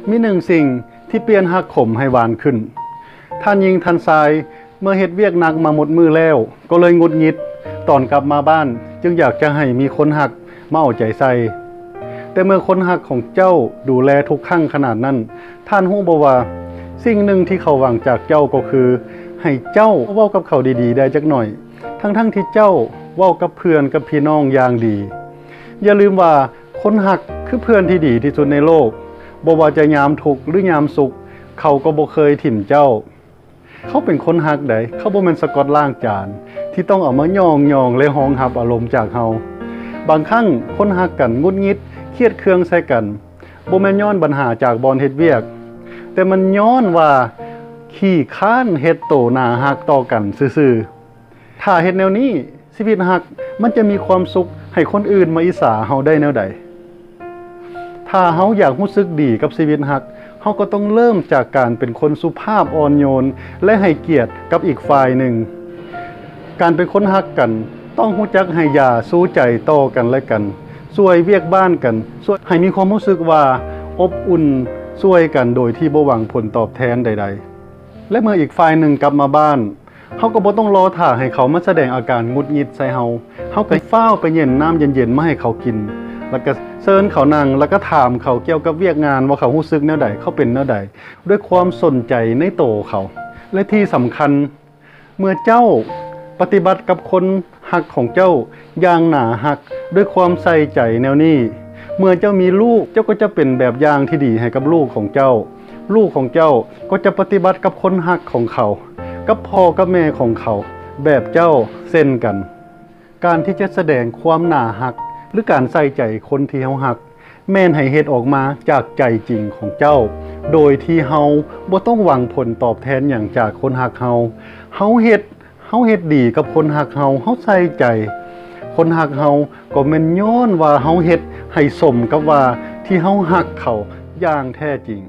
มีหนึ่งสิ่งที่เปลี่ยนฮักขมให้หวานขึ้นท่านยิงทันทรายเมื่อเฮ็ดเวียกหนักมาหมดมือแล้วก็เลยงุดหงิดตอนกลับมาบ้านจึงอยากจะให้มีคนหักมาเอาใจใส่แต่เมื่อคนหักของเจ้าดูแลทุกครั้งขนาดนั้นท่านฮู้บ่ว่าสิ่งหนึ่งที่เขาหวังจากเจ้าก็คือให้เจ้าเว้ากับเขาดีๆได้จักหน่อยทั้งที่เจ้าเว้ากับเพื่อนกับพี่น้องอย่างดีอย่าลืมว่าคนหักคือเพื่อนที่ดีที่สุดในโลกบ่ว่าจะยามทุกข์หรือยามสุขเขาก็บ่เคยถิ่มเจ้าเขาเป็นคนหักใดเขาบ่แม่นสะกอตล้างจานที่ต้องเอามาย่องและห้องรับอารมณ์จากเฮาบางครั้งคนหักกันงุดหงิดเครียดเคืองใส่กันบ่แม่นย้อนปัญหาจากบอนเฮ็ดเวียกแต่มันย้อนว่าขี้ค้านเฮ็ดโตหน้าหักต่อกันซื่อๆถ้าเฮ็ดแนวนี้ชีวิตหักมันจะมีความสุขให้คนอื่นมาอิจฉาเฮาได้แนวใดถ้าเฮาอยากรู้สึกดีกับชีวิตหักเฮาก็ต้องเริ่มจากการเป็นคนสุภาพอ่อนโยนและให้เกียรติกับอีกฝ่ายหนึ่งการเป็นคนหักกันต้องรู้จักให้ยาสู้ใจต่อกันและกันช่วยเวียกบ้านกันช่วยให้มีความรู้สึกว่าอบอุ่นช่วยกันโดยที่บ่หวังผลตอบแทนใดๆและเมื่ออีกฝ่ายหนึ่งกลับมาบ้านเฮาก็บ่ต้องรอท่าให้เขามาแสดงอาการหงุดหงิดใส่เฮาก็ฟ้าวไปเย็นน้ำเย็นๆมาให้เขากินแล้วก็เชิญเขานั่งแล้วก็ถามเขาเกี่ยวกับเวียกงานว่าเขารู้สึกแนวใดเขาเป็นแนวใดด้วยความสนใจในโตเขาและที่สำคัญเมื่อเจ้าปฏิบัติกับคนหักของเจ้าอย่างหนาหักด้วยความใส่ใจแนวนี้เมื่อเจ้ามีลูกเจ้าก็จะเป็นแบบอย่างที่ดีให้กับลูกของเจ้าลูกของเจ้าก็จะปฏิบัติกับคนหักของเขากับพ่อกับแม่ของเขาแบบเจ้าเช่นกันการที่จะแสดงความหนาหักหรือการใส่ใจคนที่เฮาหักแม่นให้เฮ็ดออกมาจากใจจริงของเจ้าโดยที่เฮาบ่ต้องหวังผลตอบแทนอย่างจากคนหักเฮาเฮ็ดดีกับคนหักเฮาใส่ใจคนหักเฮาก็แม่นย้อนว่าเฮาเฮ็ดให้สมกับว่าที่เฮาหักเขาอย่างแท้จริง